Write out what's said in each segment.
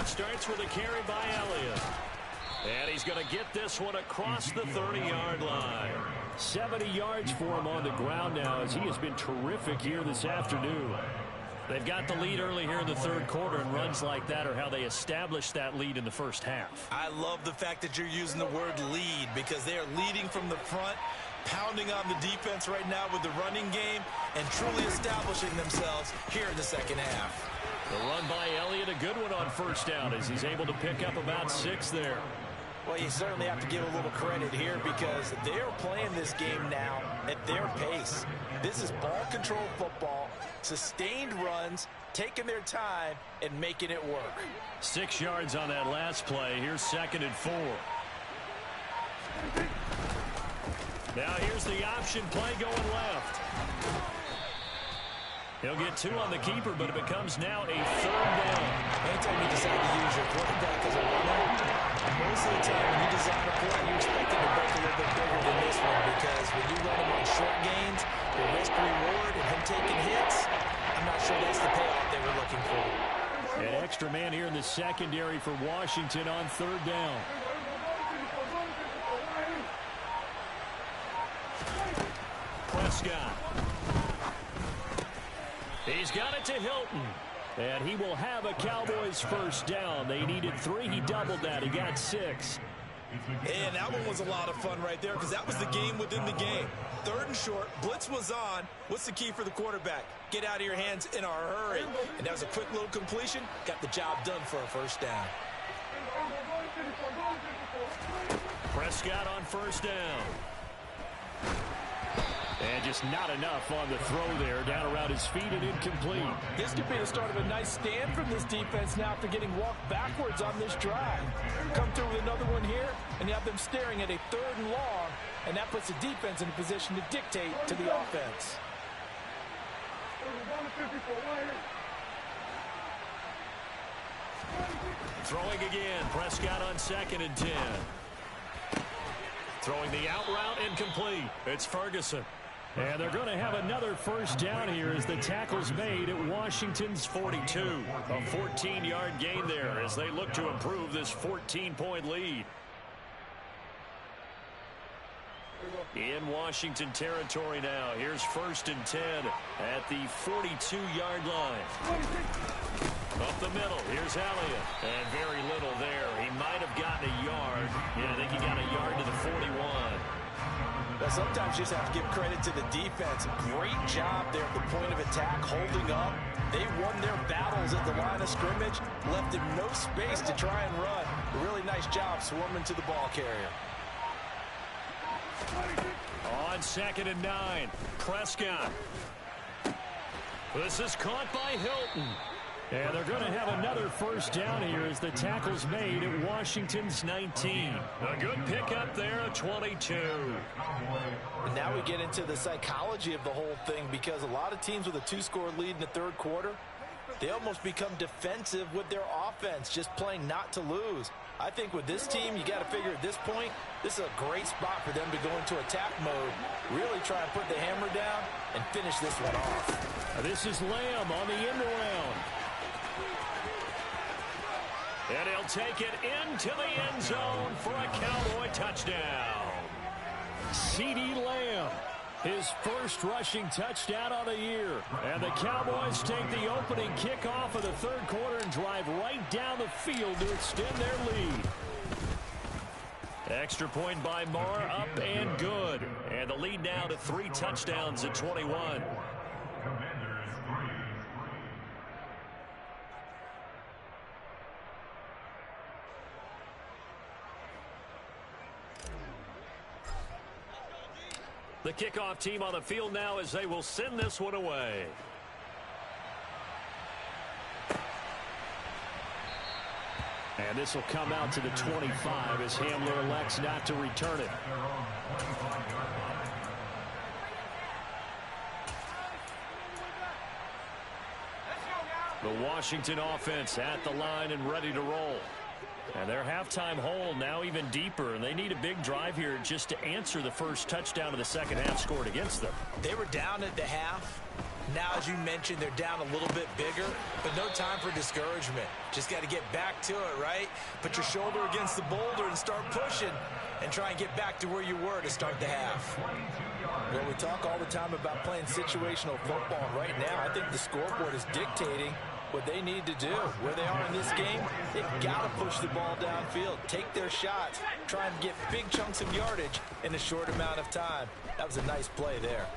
It starts with a carry by Elliott. And he's going to get this one across the 30-yard line. 70 yards for him on the ground now as he has been terrific here this afternoon. They've got the lead early here in the third quarter, and runs like that are how they established that lead in the first half. I love the fact that you're using the word lead because they are leading from the front, pounding on the defense right now with the running game, and truly establishing themselves here in the second half. The run by Elliott, a good one on first down as he's able to pick up about 6 there. Well, you certainly have to give a little credit here because they're playing this game now at their pace. This is ball control football, sustained runs, taking their time, and making it work. 6 yards on that last play. Here's 2nd and 4. Now here's the option play going left. He'll get 2 on the keeper, but it becomes now a 3rd down. Anytime you decide to use your quarterback as a runner, most of the time when you design a play, you expect it to break a little bit bigger than this one because when you run him on short gains, the risk-reward and him taking hits, I'm not sure that's the payoff they were looking for. An extra man here in the secondary for Washington on 3rd down. Prescott. He's got it to Hilton. And he will have a Cowboys first down. They needed 3. He doubled that. He got 6. And that one was a lot of fun right there because that was the game within the game. 3rd and short. Blitz was on. What's the key for the quarterback? Get out of your hands in a hurry. And that was a quick little completion. Got the job done for a first down. Prescott on first down. And just not enough on the throw there. Down around his feet and incomplete. This could be the start of a nice stand from this defense now after getting walked backwards on this drive. Come through with another one here, and you have them staring at a 3rd and long, and that puts the defense in a position to dictate to the offense. Throwing again. Prescott on 2nd and 10. Throwing the out route, incomplete. It's Ferguson. And they're going to have another first down here as the tackle's made at Washington's 42. A 14-yard gain there as they look to improve this 14-point lead. In Washington territory now. Here's 1st and 10 at the 42-yard line. Up the middle. Here's Elliott. And very little there. He might have gotten a yard. Yeah, I think he got a yard to the 41. But sometimes you just have to give credit to the defense. Great job there at the point of attack, holding up. They won their battles at the line of scrimmage, left him no space to try and run. A really nice job swarming to the ball carrier. On 2nd and 9, Prescott. This is caught by Hilton. And they're going to have another first down here as the tackle's made at Washington's 19. A good pickup there at 22. And now we get into the psychology of the whole thing because a lot of teams with a 2-score lead in the 3rd quarter, they almost become defensive with their offense, just playing not to lose. I think with this team, you got to figure at this point, this is a great spot for them to go into attack mode, really try and put the hammer down and finish this one off. This is Lamb on the end around. And he'll take it into the end zone for a Cowboy touchdown. CeeDee Lamb, his first rushing touchdown of the year. And the Cowboys take the opening kickoff of the 3rd quarter and drive right down the field to extend their lead. Extra point by Marr, up and good. And the lead now to 3 touchdowns at 21. The kickoff team on the field now as they will send this one away. And this will come out to the 25 as Hamler elects not to return it. The Washington offense at the line and ready to roll. And their halftime hole now even deeper, and they need a big drive here just to answer the first touchdown of the second half scored against them. They were down at the half. Now, as you mentioned, they're down a little bit bigger, but no time for discouragement. Just got to get back to it, right? Put your shoulder against the boulder and start pushing and try and get back to where you were to start the half. Well, we talk all the time about playing situational football. And right now, I think the scoreboard is dictating what they need to do. Where they are in this game, they've got to push the ball downfield, take their shots, try and get big chunks of yardage in a short amount of time. That was a nice play there.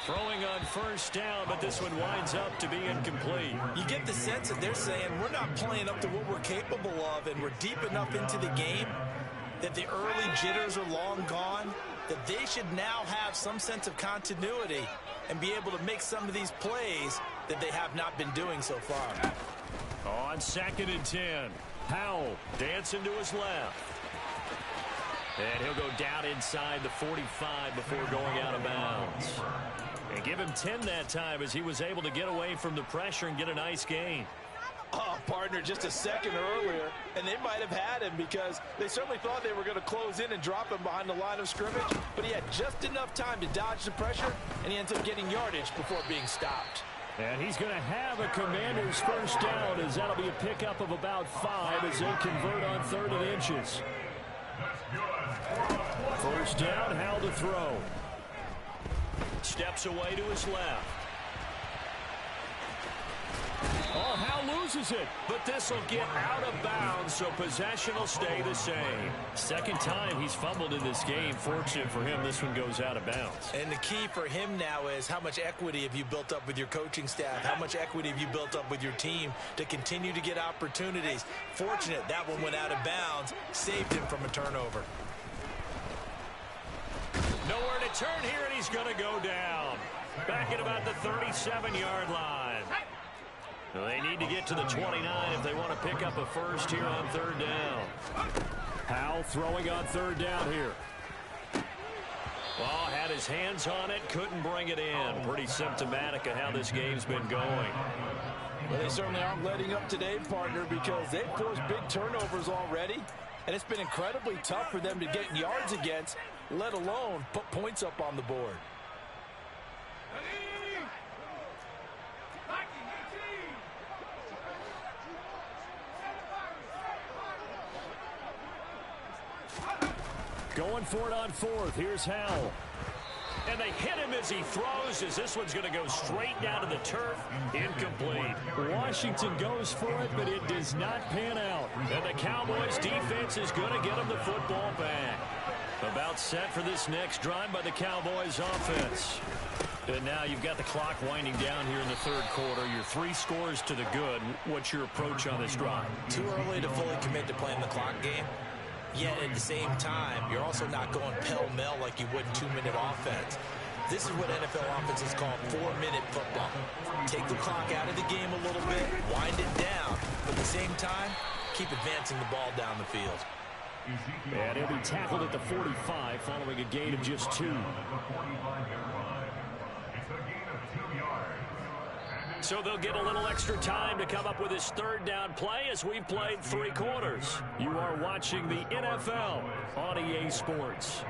Throwing on first down, but this one winds up to be incomplete. You get the sense that they're saying we're not playing up to what we're capable of, and we're deep enough into the game that the early jitters are long gone, that they should now have some sense of continuity and be able to make some of these plays that they have not been doing so far. On 2nd and 10, Howell dancing to his left. And he'll go down inside the 45 before going out of bounds. And give him 10 that time as he was able to get away from the pressure and get a nice gain. Oh, partner, just a second earlier, and they might have had him because they certainly thought they were going to close in and drop him behind the line of scrimmage, but he had just enough time to dodge the pressure, and he ends up getting yardage before being stopped. And he's going to have a Commanders first down, as that'll be a pickup of about 5 as they convert on 3rd and inches. First down, Howell to throw. Steps away to his left. Oh, Howell loses it, but this will get out of bounds, so possession will stay the same. Second time he's fumbled in this game. Fortunate for him, this one goes out of bounds. And the key for him now is how much equity have you built up with your coaching staff? How much equity have you built up with your team to continue to get opportunities? Fortunate that one went out of bounds, saved him from a turnover. Nowhere to turn here, and he's going to go down. Back at about the 37-yard line. They need to get to the 29 if they want to pick up a first here on 3rd down. Howell throwing on 3rd down here. Well, had his hands on it, couldn't bring it in. Pretty symptomatic of how this game's been going. Well, they certainly aren't letting up today, partner, because they've forced big turnovers already, and it's been incredibly tough for them to get yards against, let alone put points up on the board. Going for it on 4th. Here's Howell. And they hit him as he throws, as this one's going to go straight down to the turf. Incomplete. Washington goes for it, but it does not pan out. And the Cowboys defense is going to get them the football back. About set for this next drive by the Cowboys offense. And now you've got the clock winding down here in the 3rd quarter. Your 3 scores to the good. What's your approach on this drive? Too early to fully commit to playing the clock game. Yet at the same time, you're also not going pell-mell like you would in 2-minute offense. This is what NFL offenses call 4-minute football. Take the clock out of the game a little bit, wind it down, but at the same time, keep advancing the ball down the field. And he'll be tackled at the 45 following a gain of just 2. So they'll get a little extra time to come up with his 3rd down play as we've played 3 quarters. You are watching the NFL on EA Sports.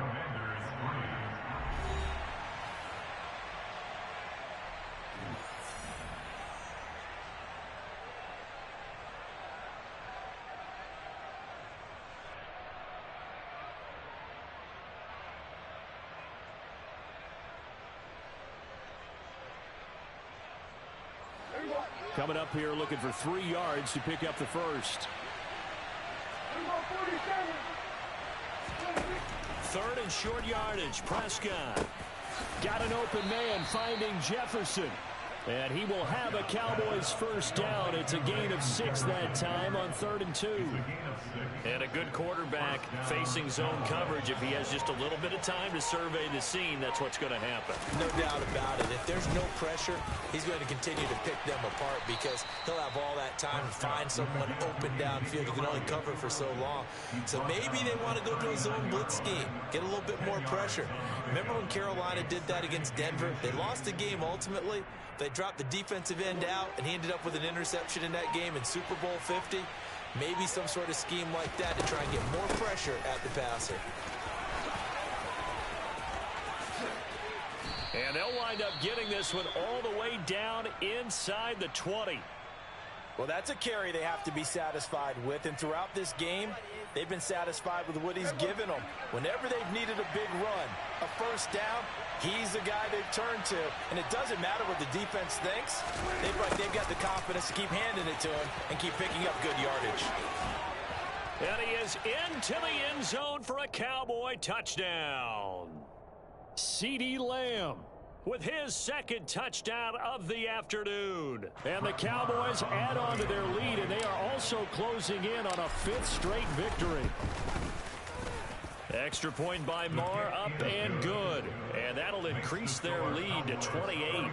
Coming up here looking for 3 yards to pick up the first. 3rd and short yardage. Prescott got an open man finding Jefferson. And he will have a Cowboys first down. It's a gain of 6 that time on 3rd and 2. And a good quarterback facing zone coverage. If he has just a little bit of time to survey the scene, that's what's going to happen. No doubt about it. If there's no pressure, he's going to continue to pick them apart because he'll have all that time to find someone open downfield who can only cover for so long. So maybe they want to go to a zone blitz scheme, get a little bit more pressure. Remember when Carolina did that against Denver? They lost the game ultimately. They dropped the defensive end out, and he ended up with an interception in that game in Super Bowl 50. Maybe some sort of scheme like that to try and get more pressure at the passer. And they'll wind up getting this one all the way down inside the 20. Well, that's a carry they have to be satisfied with. And throughout this game, they've been satisfied with what he's given them. Whenever they've needed a big run, a first down, he's the guy they've turned to. And it doesn't matter what the defense thinks. They've got the confidence to keep handing it to him and keep picking up good yardage. And he is into the end zone for a Cowboy touchdown. CeeDee Lamb with his second touchdown of the afternoon. And the Cowboys add on to their lead, and they are also closing in on a fifth straight victory. Extra point by Marr, up and good. And that'll increase their lead to 28.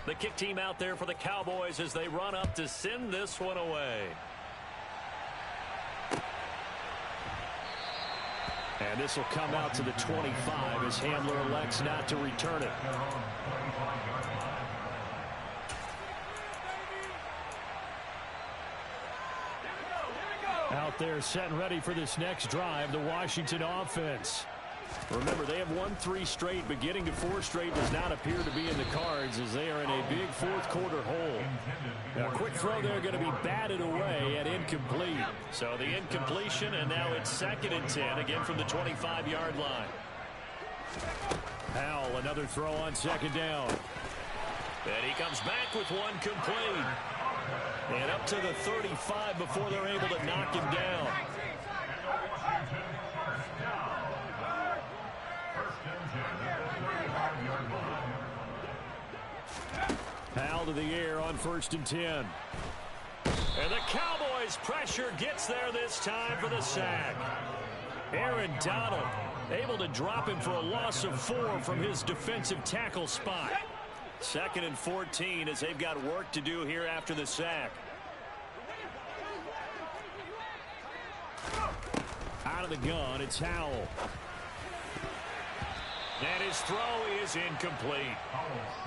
The kick team out there for the Cowboys as they run up to send this one away. And this will come out to the 25 as Hamler elects not to return it. Out there set and ready for this next drive, the Washington offense. Remember, they have won 3 straight, but getting to 4 straight does not appear to be in the cards as they are in a big fourth quarter hole. Now, a quick throw there going to be batted away and incomplete. So the incompletion, and now it's 2nd and 10, again from the 25-yard line. Howell, another throw on 2nd down. And he comes back with one complete. And up to the 35 before they're able to knock him down. Howell to the air on 1st and 10. And the Cowboys' pressure gets there this time for the sack. Aaron Donald able to drop him for a loss of 4 from his defensive tackle spot. 2nd and 14 as they've got work to do here after the sack. Out of the gun, it's Howell. And his throw is incomplete.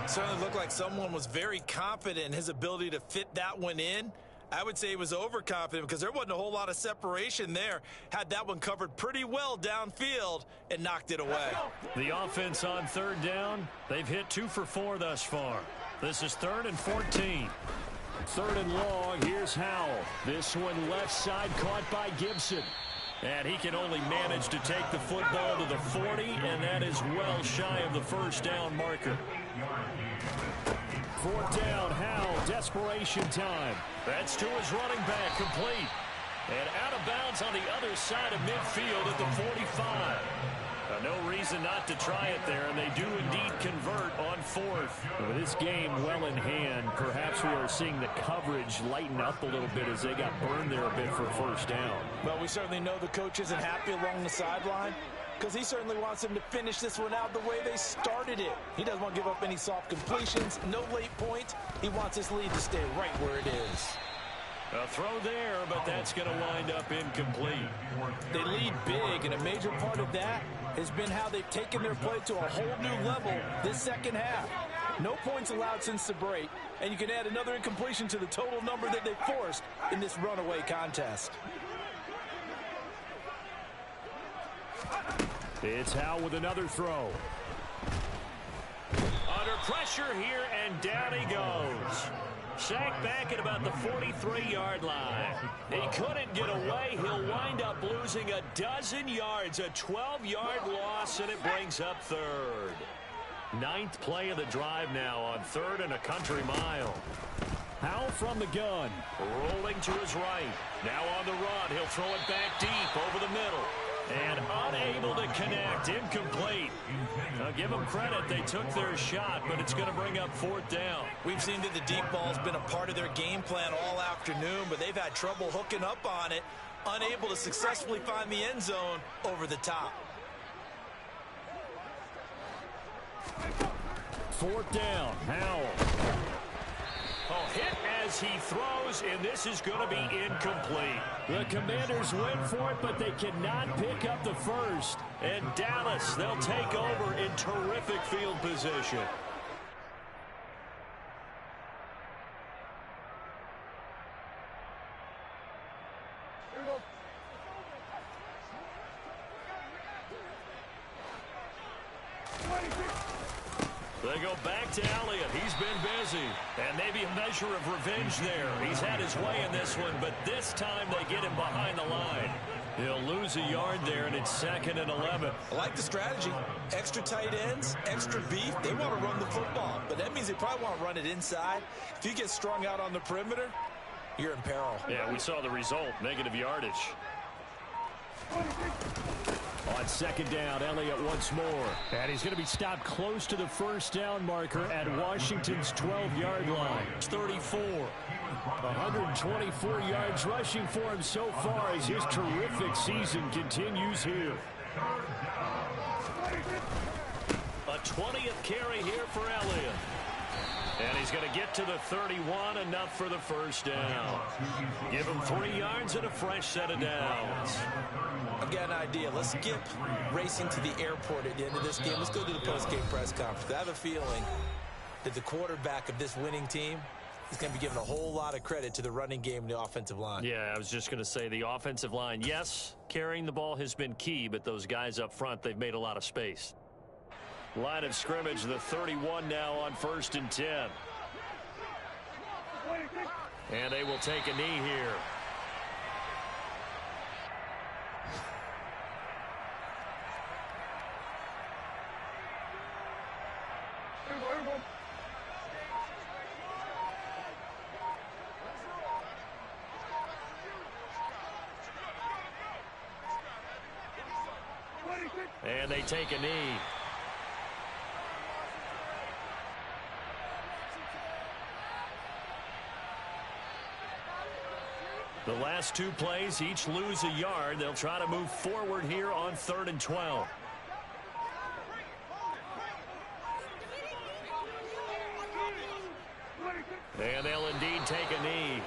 Certainly looked like someone was very confident in his ability to fit that one in. I would say he was overconfident because there wasn't a whole lot of separation there. Had that one covered pretty well downfield and knocked it away. The offense on 3rd down, they've hit 2 for 4 thus far. This is 3rd and 14. 3rd and long, here's Howell. This one left side caught by Gibson. And he can only manage to take the football to the 40, and that is well shy of the first down marker. 4th down, Howell, desperation time. That's to his running back, complete. And out of bounds on the other side of midfield at the 45. No reason not to try it there, and they do indeed convert on 4th. With this game well in hand, perhaps we are seeing the coverage lighten up a little bit as they got burned there a bit for 1st down. Well, we certainly know the coach isn't happy along the sideline because he certainly wants them to finish this one out the way they started it. He doesn't want to give up any soft completions, no late points. He wants his lead to stay right where it is. A throw there, but that's going to wind up incomplete. They lead big, and a major part of that has been how they've taken their play to a whole new level this second half. No points allowed since the break, and you can add another incompletion to the total number that they forced in this runaway contest. It's Howell with another throw. Under pressure here, and down he goes. Sacked back at about the 43-yard line. He couldn't get away. He'll wind up losing a dozen yards, a 12-yard loss, and it brings up 3rd. 9th play of the drive now on 3rd and a country mile. Howell from the gun. Rolling to his right. Now on the run. He'll throw it back deep over the middle. And unable to connect. Incomplete. Now give them credit. They took their shot, but it's going to bring up 4th down. We've seen that the deep ball's been a part of their game plan all afternoon, but they've had trouble hooking up on it, unable to successfully find the end zone over the top. 4th down. Howell. Oh, hit as he throws, and this is going to be incomplete. The Commanders went for it, but they cannot pick up the first. And Dallas, they'll take over in terrific field position. They go back to Elliott. He's been busy. And maybe a measure of revenge there. He's had his way in this one, but this time they get him behind the line. He'll lose a yard there, and it's 2nd and 11. I like the strategy. Extra tight ends, extra beef. They want to run the football, but that means they probably want to run it inside. If you get strung out on the perimeter, you're in peril. Yeah, we saw the result, negative yardage. On 2nd down, Elliott once more. And he's going to be stopped close to the first down marker at Washington's 12-yard line. 34. 124 yards rushing for him so far as his terrific season continues here. A 20th carry here for Elliott. And he's going to get to the 31, enough for the first down. Give him 3 yards and a fresh set of downs. I've got an idea. Let's skip racing to the airport at the end of this game. Let's go to the post-game press conference. I have a feeling that the quarterback of this winning team is going to be giving a whole lot of credit to the running game and the offensive line. Yeah, I was just going to say the offensive line, yes, carrying the ball has been key, but those guys up front, they've made a lot of space. Line of scrimmage, the 31 now on 1st and 10. And they will take a knee here. And they take a knee. The last 2 plays, each lose a yard. They'll try to move forward here on 3rd and 12. And they'll indeed take a knee.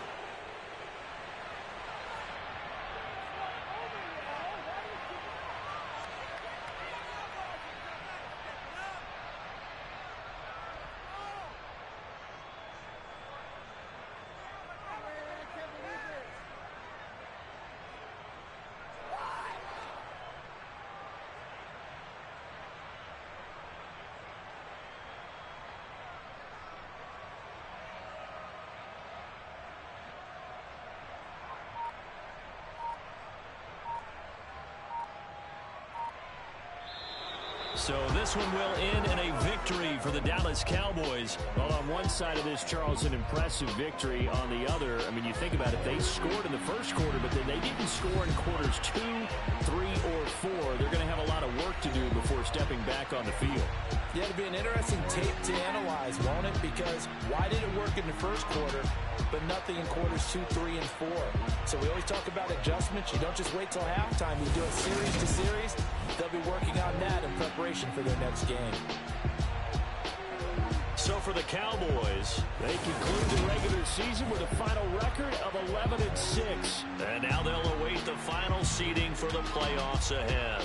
So this one will end in a victory for the Dallas Cowboys. Well, on one side of this, Charles, an impressive victory. On the other, I mean, you think about it, they scored in the first quarter, but then they didn't score in quarters 2, 3, or 4. They're going to have a lot of work to do before stepping back on the field. Yeah, it'll be an interesting tape to analyze, won't it? Because why did it work in the first quarter, but nothing in quarters 2, 3, and 4? So we always talk about adjustments. You don't just wait till halftime. You do it series to series. They'll be working on that in preparation for their next game. So for the Cowboys, they conclude the regular season with a final record of 11-6. And now they'll await the final seeding for the playoffs ahead.